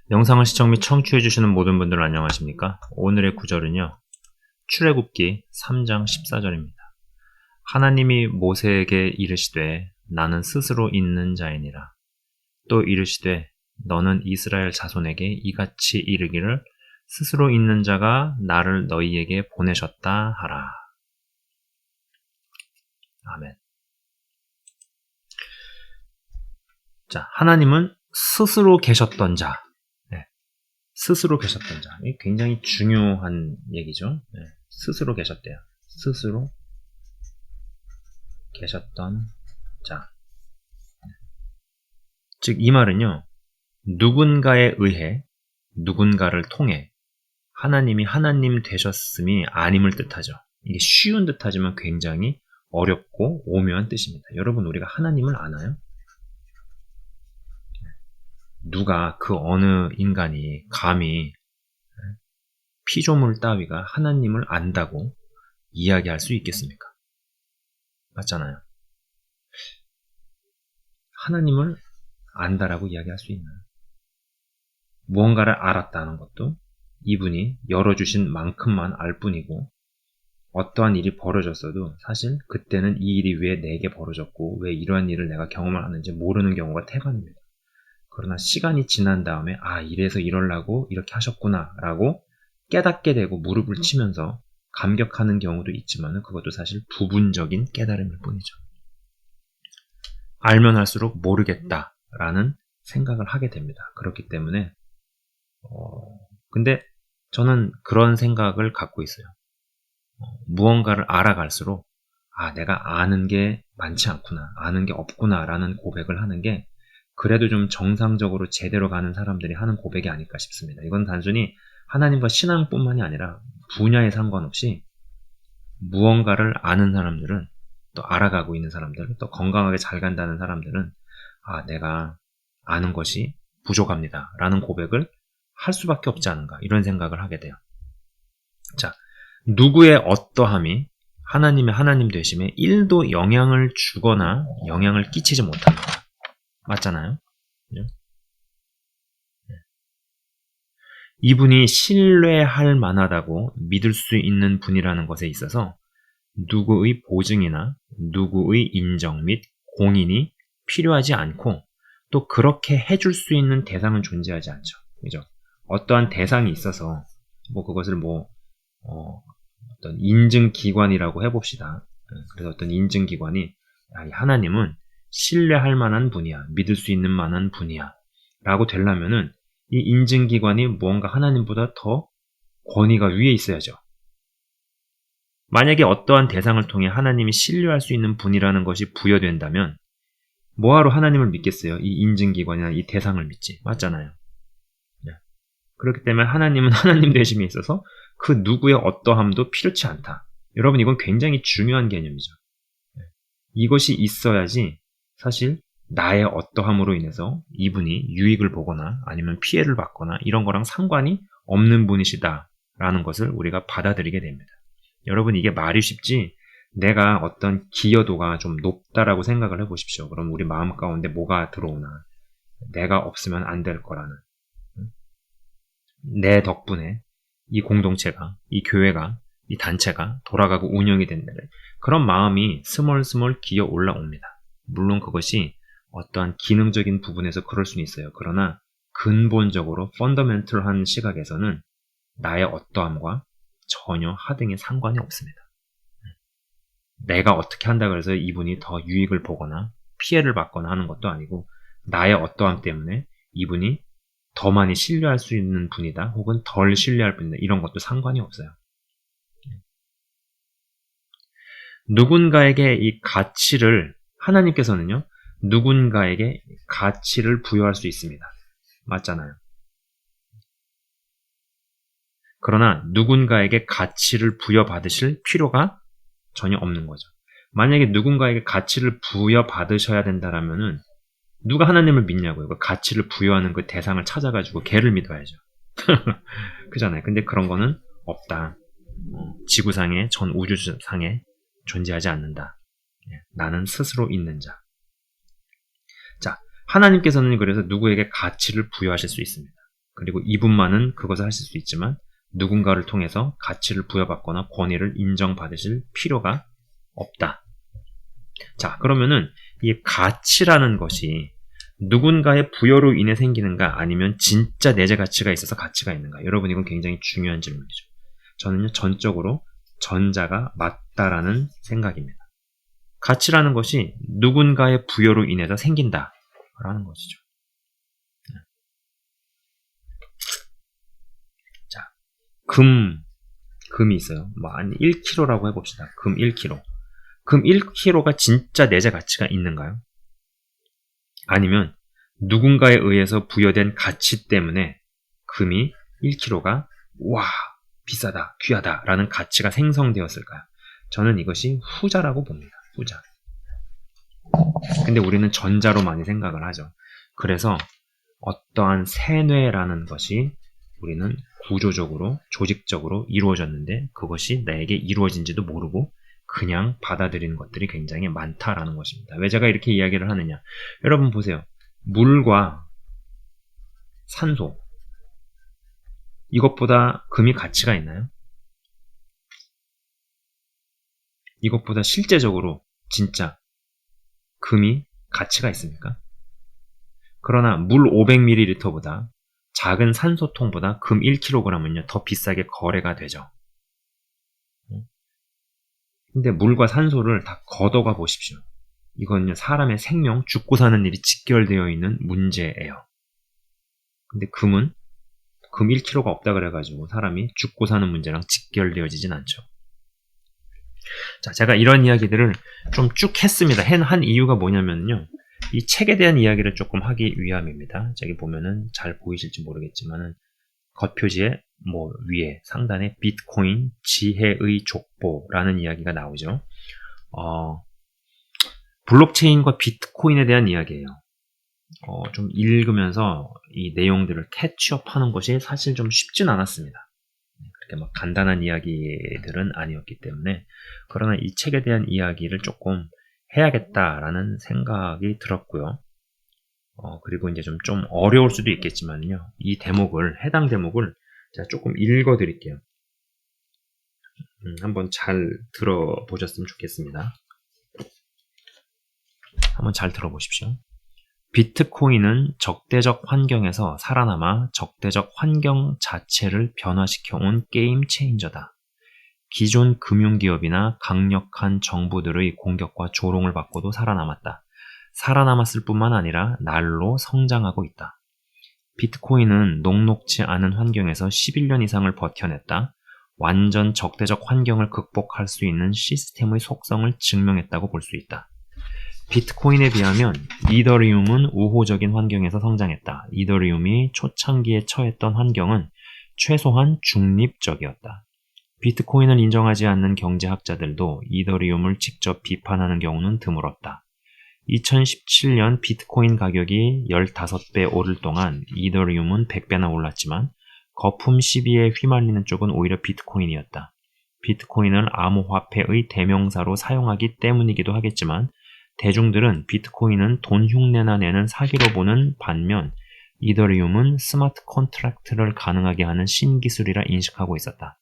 영상을 시청 및 청취해주시는 모든 분들 안녕하십니까? 오늘의 구절은요, 출애굽기 3장 14절입니다. 하나님이 모세에게 이르시되 나는 스스로 있는 자이니라. 또 이르시되 너는 이스라엘 자손에게 이같이 이르기를 스스로 있는 자가 나를 너희에게 보내셨다 하라. 아멘. 자, 하나님은 스스로 계셨던 자. 스스로 계셨던 자. 이게 굉장히 중요한 얘기죠. 스스로 계셨대요. 스스로 계셨던 자. 즉, 이 말은요, 누군가에 의해, 누군가를 통해 하나님이 하나님 되셨음이 아님을 뜻하죠. 이게 쉬운 듯하지만 굉장히 어렵고 오묘한 뜻입니다. 여러분, 우리가 하나님을 아나요? 누가 그 어느 인간이 감히 피조물 따위가 하나님을 안다고 이야기할 수 있겠습니까? 맞잖아요. 하나님을 안다라고 이야기할 수 있나요? 무언가를 알았다는 것도 이분이 열어주신 만큼만 알 뿐이고, 어떠한 일이 벌어졌어도 사실 그때는 이 일이 왜 내게 벌어졌고 왜 이러한 일을 내가 경험을 하는지 모르는 경우가 태반입니다. 그러나 시간이 지난 다음에 이래서 이러려고 이렇게 하셨구나 라고 깨닫게 되고 무릎을 치면서 감격하는 경우도 있지만 그것도 사실 부분적인 깨달음일 뿐이죠. 알면 할수록 모르겠다라는 생각을 하게 됩니다. 그렇기 때문에 근데 저는 그런 생각을 갖고 있어요. 무언가를 알아갈수록 내가 아는 게 많지 않구나, 아는 게 없구나 라는 고백을 하는 게 그래도 좀 정상적으로 제대로 가는 사람들이 하는 고백이 아닐까 싶습니다. 이건 단순히 하나님과 신앙뿐만이 아니라 분야에 상관없이 무언가를 아는 사람들은, 또 알아가고 있는 사람들, 또 건강하게 잘 간다는 사람들은 내가 아는 것이 부족합니다 라는 고백을 할 수밖에 없지 않은가, 이런 생각을 하게 돼요. 자, 누구의 어떠함이 하나님의 하나님 되심에 1도 영향을 주거나 영향을 끼치지 못합니다. 맞잖아요? 이분이 신뢰할 만하다고 믿을 수 있는 분이라는 것에 있어서 누구의 보증이나 누구의 인정 및 공인이 필요하지 않고, 또 그렇게 해줄 수 있는 대상은 존재하지 않죠. 그죠? 어떠한 대상이 있어서 그것을 어떤 인증기관이라고 해봅시다. 그래서 어떤 인증기관이 하나님은 신뢰할 만한 분이야, 믿을 수 있는 만한 분이야 라고 되려면은 이 인증기관이 무언가 하나님보다 더 권위가 위에 있어야죠. 만약에 어떠한 대상을 통해 하나님이 신뢰할 수 있는 분이라는 것이 부여된다면 뭐하러 하나님을 믿겠어요? 이 인증기관이나 이 대상을 믿지. 맞잖아요. 그렇기 때문에 하나님은 하나님 되심에 있어서 그 누구의 어떠함도 필요치 않다. 여러분, 이건 굉장히 중요한 개념이죠. 이것이 있어야지 사실 나의 어떠함으로 인해서 이분이 유익을 보거나 아니면 피해를 받거나 이런 거랑 상관이 없는 분이시다라는 것을 우리가 받아들이게 됩니다. 여러분, 이게 말이 쉽지 내가 어떤 기여도가 좀 높다라고 생각을 해보십시오. 그럼 우리 마음 가운데 뭐가 들어오나? 내가 없으면 안 될 거라는, 내 덕분에 이 공동체가, 이 교회가, 이 단체가 돌아가고 운영이 된다는 그런 마음이 스멀스멀 기어 올라옵니다. 물론 그것이 어떠한 기능적인 부분에서 그럴 수는 있어요. 그러나 근본적으로 펀더멘털한 시각에서는 나의 어떠함과 전혀 하등의 상관이 없습니다. 내가 어떻게 한다고 해서 이분이 더 유익을 보거나 피해를 받거나 하는 것도 아니고, 나의 어떠함 때문에 이분이 더 많이 신뢰할 수 있는 분이다 혹은 덜 신뢰할 분이다, 이런 것도 상관이 없어요. 누군가에게 이 가치를, 하나님께서는요, 누군가에게 가치를 부여할 수 있습니다. 맞잖아요. 그러나 누군가에게 가치를 부여받으실 필요가 전혀 없는 거죠. 만약에 누군가에게 가치를 부여받으셔야 된다라면은 누가 하나님을 믿냐고요. 그 가치를 부여하는 그 대상을 찾아가지고 걔를 믿어야죠. 그잖아요. 근데 그런 거는 없다. 지구상에, 전 우주상에 존재하지 않는다. 나는 스스로 있는 자. 자, 하나님께서는 그래서 누구에게 가치를 부여하실 수 있습니다. 그리고 이분만은 그것을 하실 수 있지만 누군가를 통해서 가치를 부여받거나 권위를 인정받으실 필요가 없다. 자, 그러면은 이 가치라는 것이 누군가의 부여로 인해 생기는가 아니면 진짜 내재 가치가 있어서 가치가 있는가? 여러분 이건 굉장히 중요한 질문이죠. 저는요 전적으로 전자가 맞다라는 생각입니다. 가치라는 것이 누군가의 부여로 인해서 생긴다라는 것이죠. 자, 금이 있어요. 뭐 한 1kg라고 해봅시다. 금 1kg. 금 1kg가 진짜 내재 가치가 있는가요? 아니면 누군가에 의해서 부여된 가치 때문에 금이 1kg가 와 비싸다 귀하다 라는 가치가 생성되었을까요? 저는 이것이 후자라고 봅니다. 후자. 근데 우리는 전자로 많이 생각을 하죠. 그래서 어떠한 세뇌라는 것이 우리는 구조적으로 조직적으로 이루어졌는데 그것이 나에게 이루어진지도 모르고 그냥 받아들이는 것들이 굉장히 많다라는 것입니다. 왜 제가 이렇게 이야기를 하느냐? 여러분 보세요. 물과 산소 이것보다 금이 가치가 있나요? 이것보다 실제적으로 진짜 금이 가치가 있습니까? 그러나 물 500ml보다 작은 산소통보다 금 1kg은요 더 비싸게 거래가 되죠. 근데 물과 산소를 다 걷어가 보십시오. 이건요 사람의 생명, 죽고 사는 일이 직결되어 있는 문제예요. 근데 금은 금 1kg가 없다 그래가지고 사람이 죽고 사는 문제랑 직결되어지진 않죠. 자, 제가 이런 이야기들을 좀 쭉 했습니다. 한 이유가 뭐냐면요. 이 책에 대한 이야기를 조금 하기 위함입니다. 저기 보면은 잘 보이실지 모르겠지만은 겉표지에 뭐 위에 상단에 비트코인 지혜의 족보라는 이야기가 나오죠. 블록체인과 비트코인에 대한 이야기예요. 좀 읽으면서 이 내용들을 캐치업하는 것이 사실 좀 쉽진 않았습니다. 그렇게 막 간단한 이야기들은 아니었기 때문에 그러나 이 책에 대한 이야기를 조금 해야겠다라는 생각이 들었고요. 그리고 이제 좀 어려울 수도 있겠지만요. 이 대목을 해당 대목을 제가 조금 읽어 드릴게요. 한번 잘 들어보셨으면 좋겠습니다. 한번 잘 들어보십시오. 비트코인은 적대적 환경에서 살아남아 적대적 환경 자체를 변화시켜온 게임 체인저다. 기존 금융기업이나 강력한 정부들의 공격과 조롱을 받고도 살아남았다. 살아남았을 뿐만 아니라 날로 성장하고 있다. 비트코인은 녹록지 않은 환경에서 11년 이상을 버텨냈다. 완전 적대적 환경을 극복할 수 있는 시스템의 속성을 증명했다고 볼 수 있다. 비트코인에 비하면 이더리움은 우호적인 환경에서 성장했다. 이더리움이 초창기에 처했던 환경은 최소한 중립적이었다. 비트코인을 인정하지 않는 경제학자들도 이더리움을 직접 비판하는 경우는 드물었다. 2017년 비트코인 가격이 15배 오를 동안 이더리움은 100배나 올랐지만 거품 시비에 휘말리는 쪽은 오히려 비트코인이었다. 비트코인을 암호화폐의 대명사로 사용하기 때문이기도 하겠지만 대중들은 비트코인은 돈 흉내나 내는 사기로 보는 반면 이더리움은 스마트 컨트랙트를 가능하게 하는 신기술이라 인식하고 있었다.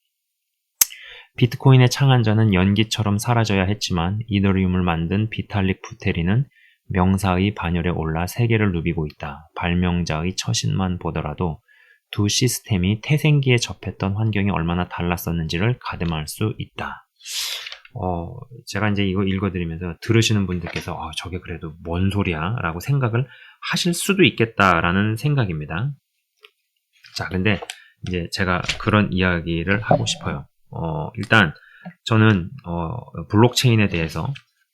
비트코인의 창안자는 연기처럼 사라져야 했지만 이더리움을 만든 비탈릭 부테린은 명사의 반열에 올라 세계를 누비고 있다. 발명자의 처신만 보더라도 두 시스템이 태생기에 접했던 환경이 얼마나 달랐었는지를 가늠할 수 있다. 제가 이제 이거 읽어드리면서 들으시는 분들께서 저게 그래도 뭔 소리야 라고 생각을 하실 수도 있겠다라는 생각입니다. 자, 근데 이제 제가 그런 이야기를 하고 싶어요. 일단 저는 블록체인에 대해서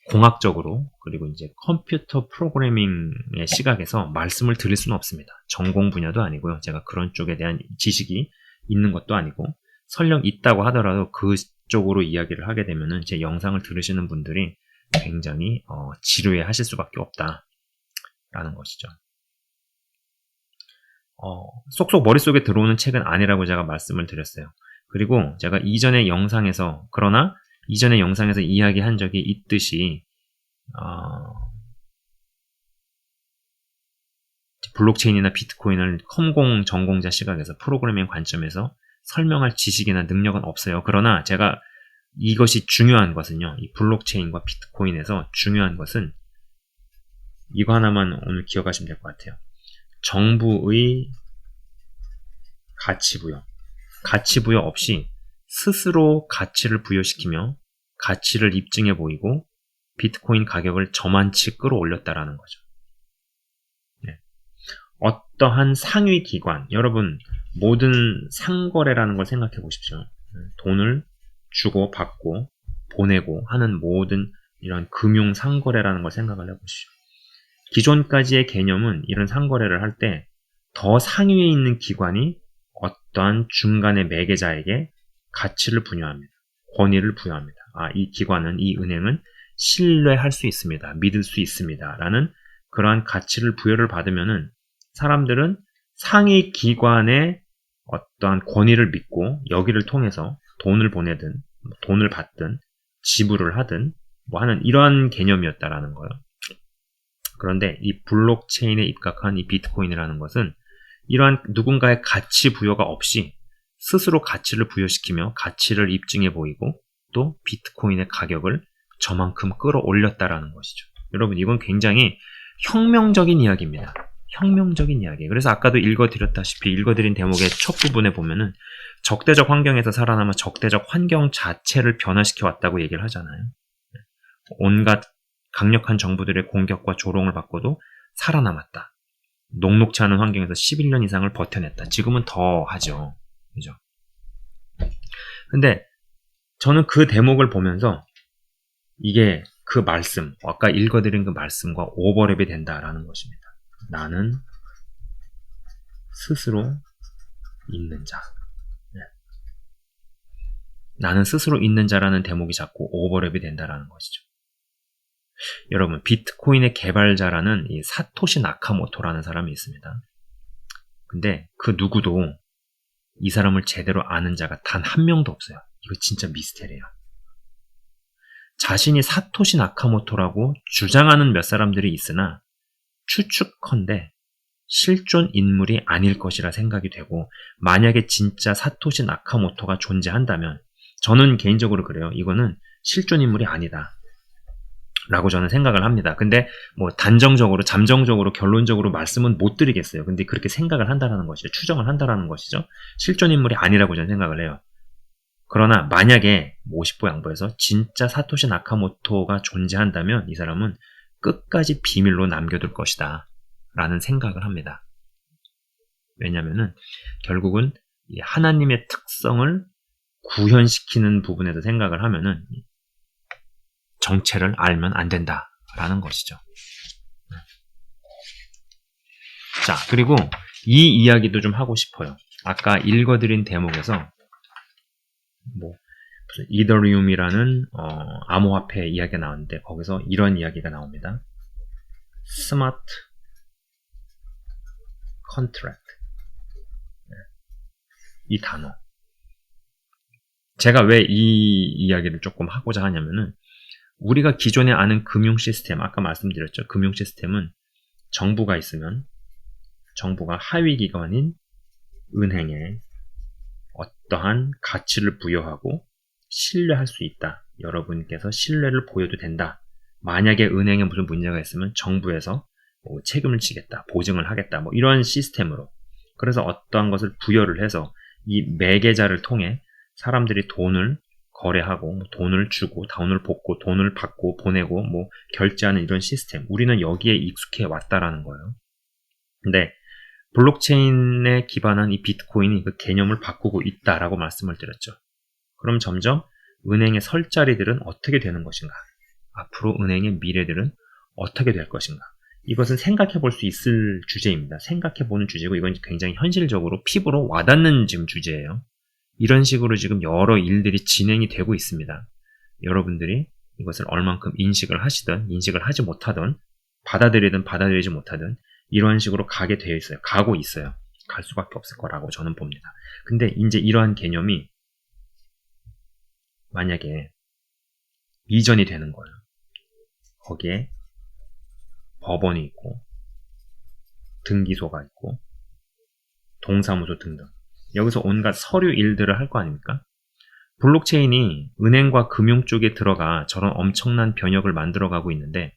공학적으로 그리고 이제 컴퓨터 프로그래밍의 시각에서 말씀을 드릴 수는 없습니다. 전공 분야도 아니고요. 제가 그런 쪽에 대한 지식이 있는 것도 아니고 설령 있다고 하더라도 그쪽으로 이야기를 하게 되면은 제 영상을 들으시는 분들이 굉장히 지루해 하실 수밖에 없다라는 것이죠. 쏙쏙 머릿속에 들어오는 책은 아니라고 제가 말씀을 드렸어요. 그리고 제가 이전의 영상에서 이야기한 적이 있듯이 블록체인이나 비트코인을 컴공 전공자 시각에서 프로그래밍 관점에서 설명할 지식이나 능력은 없어요. 그러나 제가 이것이 중요한 것은요. 이 블록체인과 비트코인에서 중요한 것은 이거 하나만 오늘 기억하시면 될 것 같아요. 정부의 가치부여. 가치부여 없이 스스로 가치를 부여시키며 가치를 입증해 보이고 비트코인 가격을 저만치 끌어올렸다라는 거죠. 네. 어떠한 상위 기관, 여러분 모든 상거래라는 걸 생각해 보십시오. 돈을 주고 받고 보내고 하는 모든 이런 금융 상거래라는 걸 생각을 해보십시오. 기존까지의 개념은 이런 상거래를 할 때 더 상위에 있는 기관이 어떠한 중간의 매개자에게 가치를 부여합니다. 권위를 부여합니다. 이 기관은, 이 은행은 신뢰할 수 있습니다. 믿을 수 있습니다. 라는 그러한 가치를 부여를 받으면은 사람들은 상위 기관의 어떠한 권위를 믿고 여기를 통해서 돈을 보내든 돈을 받든 지불을 하든 뭐 하는 이러한 개념이었다라는 거예요. 그런데 이 블록체인에 입각한 이 비트코인이라는 것은 이러한 누군가의 가치 부여가 없이 스스로 가치를 부여시키며 가치를 입증해 보이고 또 비트코인의 가격을 저만큼 끌어올렸다라는 것이죠. 여러분 이건 굉장히 혁명적인 이야기입니다. 혁명적인 이야기. 그래서 아까도 읽어드린 대목의 첫 부분에 보면은 적대적 환경에서 살아남아 적대적 환경 자체를 변화시켜 왔다고 얘기를 하잖아요. 온갖 강력한 정부들의 공격과 조롱을 받고도 살아남았다. 녹록치 않은 환경에서 11년 이상을 버텨냈다. 지금은 더 하죠. 그죠? 근데 저는 그 대목을 보면서 이게 그 말씀, 아까 읽어드린 그 말씀과 오버랩이 된다라는 것입니다. 나는 스스로 있는 자. 네. 나는 스스로 있는 자라는 대목이 자꾸 오버랩이 된다라는 것이죠. 여러분, 비트코인의 개발자라는 이 사토시 나카모토라는 사람이 있습니다. 근데 그 누구도 이 사람을 제대로 아는 자가 단 한 명도 없어요. 이거 진짜 미스테리예요. 자신이 사토시 나카모토라고 주장하는 몇 사람들이 있으나 추측컨대 실존 인물이 아닐 것이라 생각이 되고, 만약에 진짜 사토시 나카모토가 존재한다면 저는 개인적으로 그래요. 이거는 실존 인물이 아니다 라고 저는 생각을 합니다. 근데 뭐 단정적으로 잠정적으로 결론적으로 말씀은 못 드리겠어요. 근데 그렇게 생각을 한다는 것이죠. 추정을 한다는 것이죠. 실존 인물이 아니라고 저는 생각을 해요. 그러나 만약에 50보 양보해서 진짜 사토시 나카모토가 존재한다면 이 사람은 끝까지 비밀로 남겨둘 것이다 라는 생각을 합니다. 왜냐면은 결국은 하나님의 특성을 구현시키는 부분에서 생각을 하면은 정체를 알면 안 된다라는 것이죠. 자, 그리고 이 이야기도 좀 하고 싶어요. 아까 읽어드린 대목에서 뭐 이더리움이라는 암호화폐 이야기가 나오는데 거기서 이런 이야기가 나옵니다. 스마트 컨트랙트. 이 단어. 제가 왜 이 이야기를 조금 하고자 하냐면은 우리가 기존에 아는 금융 시스템, 아까 말씀드렸죠. 금융 시스템은 정부가 있으면 정부가 하위 기관인 은행에 어떠한 가치를 부여하고 신뢰할 수 있다. 여러분께서 신뢰를 보여도 된다. 만약에 은행에 무슨 문제가 있으면 정부에서 뭐 책임을 지겠다. 보증을 하겠다. 뭐 이런 시스템으로. 그래서 어떠한 것을 부여를 해서 이 매개자를 통해 사람들이 돈을 거래하고 뭐 돈을 주고 돈을 돈을 받고 보내고 뭐 결제하는 이런 시스템. 우리는 여기에 익숙해 왔다라는 거예요. 근데 블록체인에 기반한 이 비트코인이 그 개념을 바꾸고 있다라고 말씀을 드렸죠. 그럼 점점 은행의 설 자리들은 어떻게 되는 것인가? 앞으로 은행의 미래들은 어떻게 될 것인가? 이것은 생각해 볼 수 있을 주제입니다. 생각해 보는 주제고 이건 굉장히 현실적으로 피부로 와닿는 지금 주제예요. 이런 식으로 지금 여러 일들이 진행이 되고 있습니다. 여러분들이 이것을 얼만큼 인식을 하시든 인식을 하지 못하든 받아들이든 받아들이지 못하든 이런 식으로 가게 되어 있어요. 가고 있어요. 갈 수밖에 없을 거라고 저는 봅니다. 근데 이제 이러한 개념이 만약에 이전이 되는 거예요. 거기에 법원이 있고 등기소가 있고 동사무소 등등. 여기서 온갖 서류 일들을 할 거 아닙니까? 블록체인이 은행과 금융 쪽에 들어가 저런 엄청난 변혁을 만들어가고 있는데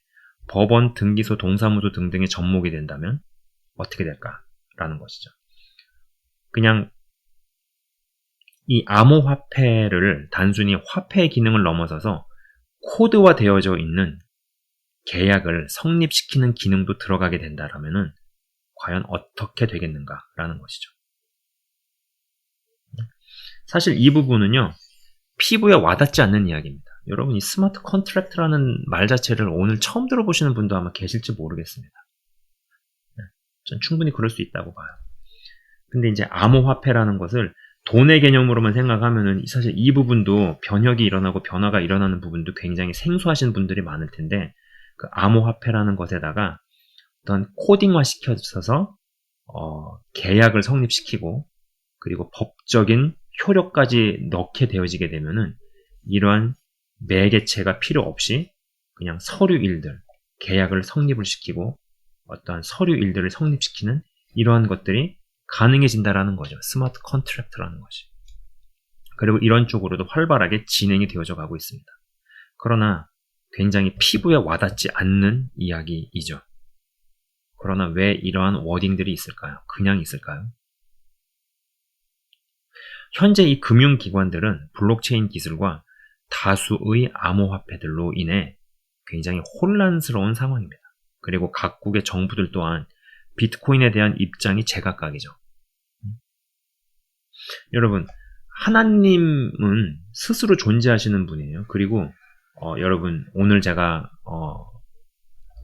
법원, 등기소, 동사무소 등등의 접목이 된다면 어떻게 될까라는 것이죠. 그냥 이 암호화폐를 단순히 화폐의 기능을 넘어서서 코드화 되어져 있는 계약을 성립시키는 기능도 들어가게 된다라면은 과연 어떻게 되겠는가라는 것이죠. 사실 이 부분은요, 피부에 와닿지 않는 이야기입니다. 여러분, 이 스마트 컨트랙트라는 말 자체를 오늘 처음 들어보시는 분도 아마 계실지 모르겠습니다. 전 충분히 그럴 수 있다고 봐요. 근데 이제 암호화폐라는 것을 돈의 개념으로만 생각하면은 사실 이 부분도 변혁이 일어나고 변화가 일어나는 부분도 굉장히 생소하신 분들이 많을 텐데, 그 암호화폐라는 것에다가 어떤 코딩화 시켜서 계약을 성립시키고 그리고 법적인 효력까지 넣게 되어지게 되면은 이러한 매개체가 필요 없이 그냥 서류 일들, 계약을 성립을 시키고 어떠한 서류 일들을 성립시키는 이러한 것들이 가능해진다라는 거죠. 스마트 컨트랙트라는 것이. 그리고 이런 쪽으로도 활발하게 진행이 되어져 가고 있습니다. 그러나 굉장히 피부에 와닿지 않는 이야기이죠. 그러나 왜 이러한 워딩들이 있을까요? 그냥 있을까요? 현재 이 금융기관들은 블록체인 기술과 다수의 암호화폐들로 인해 굉장히 혼란스러운 상황입니다. 그리고 각국의 정부들 또한 비트코인에 대한 입장이 제각각이죠. 여러분, 하나님은 스스로 존재하시는 분이에요. 그리고 여러분, 오늘 제가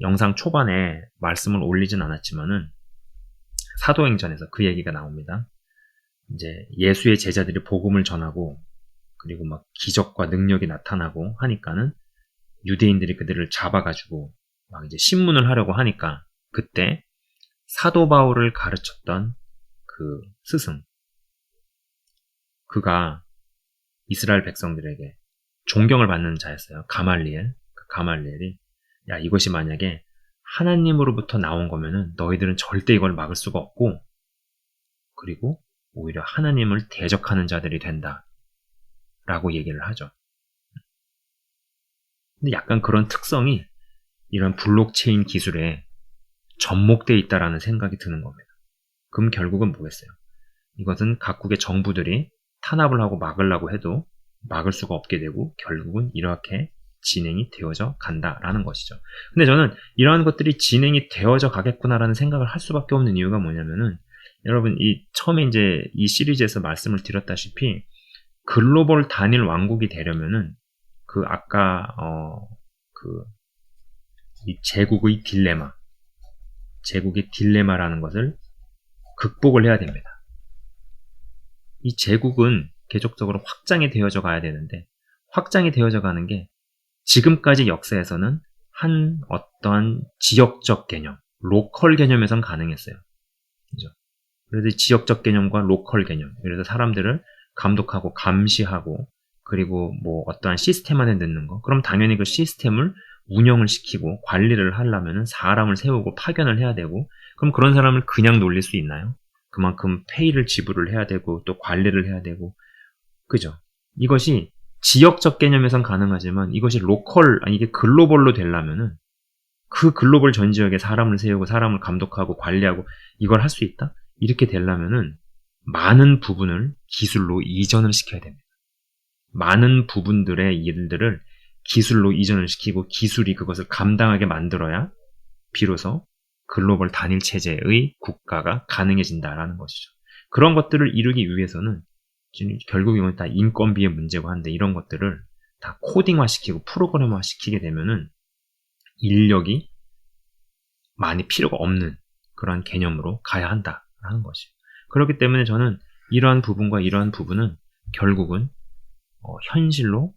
영상 초반에 말씀을 올리진 않았지만은 사도행전에서 그 얘기가 나옵니다. 이제 예수의 제자들이 복음을 전하고 그리고 막 기적과 능력이 나타나고 하니까는 유대인들이 그들을 잡아가지고 막 이제 신문을 하려고 하니까 그때 사도 바울을 가르쳤던 그 스승, 그가 이스라엘 백성들에게 존경을 받는 자였어요. 가말리엘. 그 가말리엘이 야, 이것이 만약에 하나님으로부터 나온 거면은 너희들은 절대 이걸 막을 수가 없고 그리고 오히려 하나님을 대적하는 자들이 된다 라고 얘기를 하죠. 근데 약간 그런 특성이 이런 블록체인 기술에 접목되어 있다라는 생각이 드는 겁니다. 그럼 결국은 뭐겠어요? 이것은 각국의 정부들이 탄압을 하고 막으려고 해도 막을 수가 없게 되고 결국은 이렇게 진행이 되어져 간다라는 것이죠. 근데 저는 이러한 것들이 진행이 되어져 가겠구나라는 생각을 할 수밖에 없는 이유가 뭐냐면은 여러분 이 처음에 이제 이 시리즈에서 말씀을 드렸다시피 글로벌 단일 왕국이 되려면은 그 아까 이 제국의 딜레마라는 것을 극복을 해야 됩니다. 이 제국은 계속적으로 확장이 되어져 가야 되는데 확장이 되어져 가는 게 지금까지 역사에서는 한 어떠한 지역적 개념, 로컬 개념에선 가능했어요. 그죠? 그래서 지역적 개념과 로컬 개념, 그래서 사람들을 감독하고 감시하고 그리고 뭐 어떠한 시스템 안에 넣는 거, 그럼 당연히 그 시스템을 운영을 시키고 관리를 하려면은 사람을 세우고 파견을 해야 되고, 그럼 그런 사람을 그냥 놀릴 수 있나요? 그만큼 페이를 지불을 해야 되고 또 관리를 해야 되고, 그죠? 이것이 지역적 개념에선 가능하지만 이것이 이게 글로벌로 되려면은 그 글로벌 전 지역에 사람을 세우고 사람을 감독하고 관리하고 이걸 할 수 있다? 이렇게 되려면은 많은 부분을 기술로 이전을 시켜야 됩니다. 많은 부분들의 일들을 기술로 이전을 시키고 기술이 그것을 감당하게 만들어야 비로소 글로벌 단일 체제의 국가가 가능해진다라는 것이죠. 그런 것들을 이루기 위해서는 결국 이건 다 인건비의 문제고 한데 이런 것들을 다 코딩화시키고 프로그램화시키게 되면은 인력이 많이 필요가 없는 그런 개념으로 가야 한다라는 것이죠. 그렇기 때문에 저는 이러한 부분과 이러한 부분은 결국은 현실로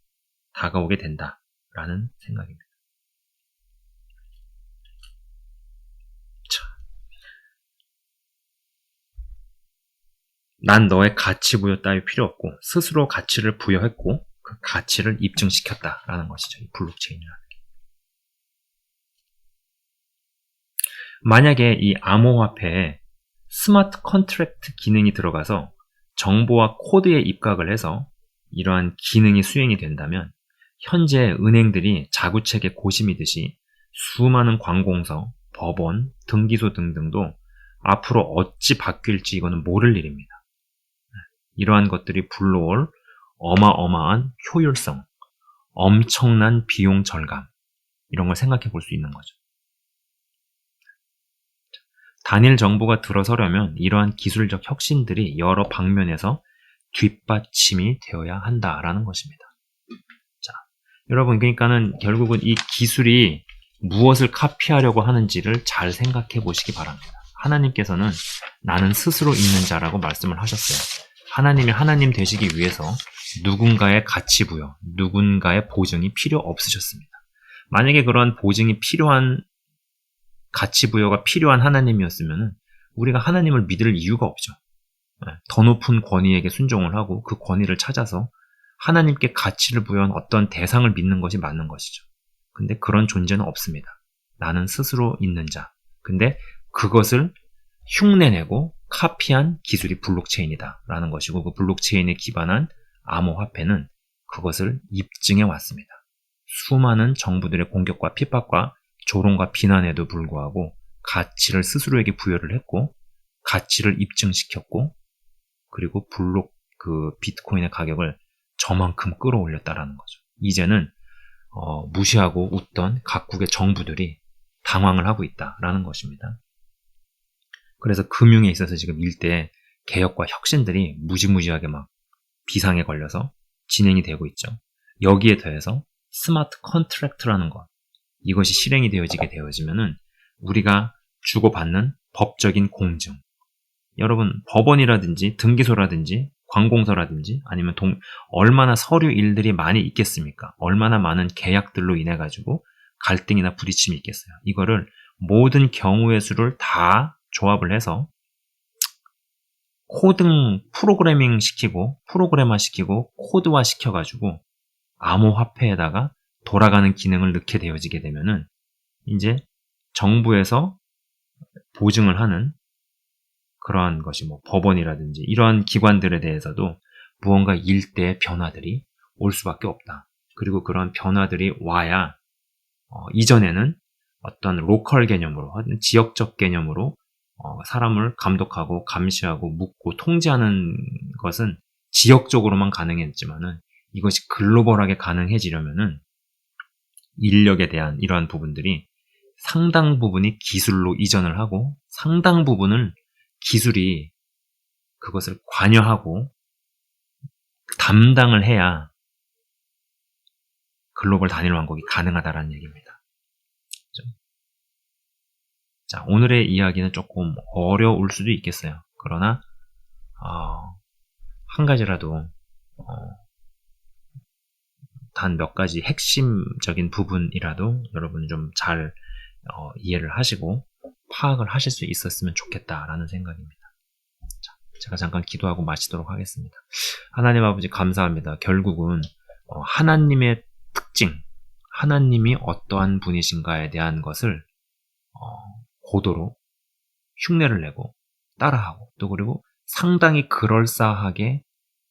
다가오게 된다라는 생각입니다. 난 너의 가치 부여 따위 필요 없고 스스로 가치를 부여했고 그 가치를 입증시켰다라는 것이죠. 이 블록체인이라는 게. 만약에 이 암호화폐에 스마트 컨트랙트 기능이 들어가서 정보와 코드에 입각을 해서 이러한 기능이 수행이 된다면 현재 은행들이 자구책에 고심이듯이 수많은 관공서, 법원, 등기소 등등도 앞으로 어찌 바뀔지 이거는 모를 일입니다. 이러한 것들이 불러올 어마어마한 효율성, 엄청난 비용 절감, 이런 걸 생각해 볼 수 있는 거죠. 단일 정부가 들어서려면 이러한 기술적 혁신들이 여러 방면에서 뒷받침이 되어야 한다라는 것입니다. 자, 여러분, 그러니까는 결국은 이 기술이 무엇을 카피하려고 하는지를 잘 생각해 보시기 바랍니다. 하나님께서는 나는 스스로 있는 자라고 말씀을 하셨어요. 하나님이 하나님 되시기 위해서 누군가의 가치 부여, 누군가의 보증이 필요 없으셨습니다. 만약에 그러한 보증이 필요한, 가치 부여가 필요한 하나님이었으면 우리가 하나님을 믿을 이유가 없죠. 더 높은 권위에게 순종을 하고 그 권위를 찾아서 하나님께 가치를 부여한 어떤 대상을 믿는 것이 맞는 것이죠. 근데 그런 존재는 없습니다. 나는 스스로 있는 자. 근데 그것을 흉내내고 카피한 기술이 블록체인이다 라는 것이고, 그 블록체인에 기반한 암호화폐는 그것을 입증해 왔습니다. 수많은 정부들의 공격과 핍박과 조롱과 비난에도 불구하고 가치를 스스로에게 부여를 했고, 가치를 입증시켰고, 그리고 비트코인의 가격을 저만큼 끌어올렸다라는 거죠. 이제는 무시하고 웃던 각국의 정부들이 당황을 하고 있다라는 것입니다. 그래서 금융에 있어서 지금 일대 개혁과 혁신들이 무지무지하게 막 비상에 걸려서 진행이 되고 있죠. 여기에 더해서 스마트 컨트랙트라는 것, 이것이 실행이 되어지면은 우리가 주고받는 법적인 공증, 여러분 법원이라든지 등기소라든지 관공서라든지 아니면 얼마나 서류 일들이 많이 있겠습니까? 얼마나 많은 계약들로 인해 가지고 갈등이나 부딪힘이 있겠어요. 이거를 모든 경우의 수를 다 조합을 해서 프로그래밍 시키고 프로그래머 시키고 코드화 시켜가지고 암호화폐에다가 돌아가는 기능을 넣게 되어지게 되면은 이제 정부에서 보증을 하는 그러한 것이 법원이라든지 이러한 기관들에 대해서도 무언가 일대의 변화들이 올 수밖에 없다. 그리고 그런 변화들이 와야 이전에는 어떤 로컬 개념으로, 지역적 개념으로 사람을 감독하고 감시하고 묻고 통제하는 것은 지역적으로만 가능했지만은 이것이 글로벌하게 가능해지려면은 인력에 대한 이러한 부분들이 상당 부분이 기술로 이전을 하고 상당 부분을 기술이 그것을 관여하고 담당을 해야 글로벌 단일 왕국이 가능하다라는 얘기입니다. 자, 오늘의 이야기는 조금 어려울 수도 있겠어요. 그러나 한 가지라도 단 몇 가지 핵심적인 부분이라도 여러분 좀 잘 이해를 하시고 파악을 하실 수 있었으면 좋겠다라는 생각입니다. 자, 제가 잠깐 기도하고 마치도록 하겠습니다. 하나님 아버지 감사합니다. 결국은 하나님의 특징, 하나님이 어떠한 분이신가에 대한 것을 고도로 흉내를 내고 따라하고 또 그리고 상당히 그럴싸하게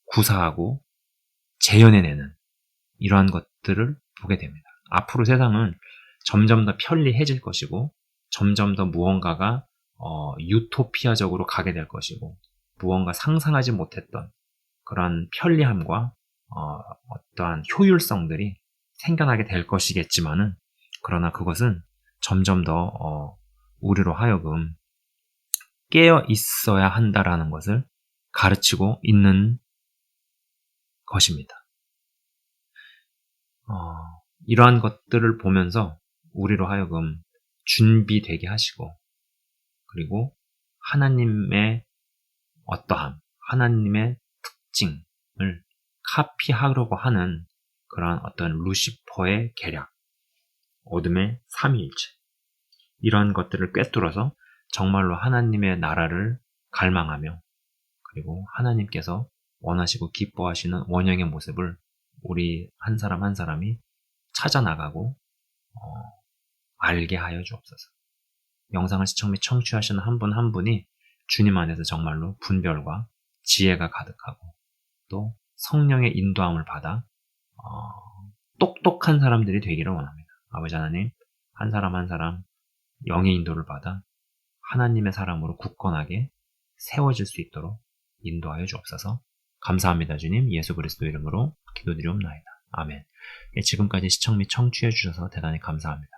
구사하고 재현해내는 이러한 것들을 보게 됩니다. 앞으로 세상은 점점 더 편리해질 것이고 점점 더 무언가가 유토피아적으로 가게 될 것이고 무언가 상상하지 못했던 그런 편리함과 어떠한 효율성들이 생겨나게 될 것이겠지만은 그러나 그것은 점점 더 우리로 하여금 깨어 있어야 한다라는 것을 가르치고 있는 것입니다. 이러한 것들을 보면서 우리로 하여금 준비되게 하시고 그리고 하나님의 어떠함, 하나님의 특징을 카피하려고 하는 그런 어떤 루시퍼의 계략, 어둠의 삼위일체 이러한 것들을 꿰뚫어서 정말로 하나님의 나라를 갈망하며 그리고 하나님께서 원하시고 기뻐하시는 원형의 모습을 우리 한 사람 한 사람이 찾아나가고 알게 하여 주옵소서. 영상을 시청 및 청취하시는 한 분 한 분이 주님 안에서 정말로 분별과 지혜가 가득하고 또 성령의 인도함을 받아 똑똑한 사람들이 되기를 원합니다. 아버지 하나님, 한 사람 한 사람 영의 인도를 받아 하나님의 사람으로 굳건하게 세워질 수 있도록 인도하여 주옵소서. 감사합니다. 주님, 예수 그리스도 이름으로 기도드리옵나이다. 아멘. 지금까지 시청 및 청취해 주셔서 대단히 감사합니다.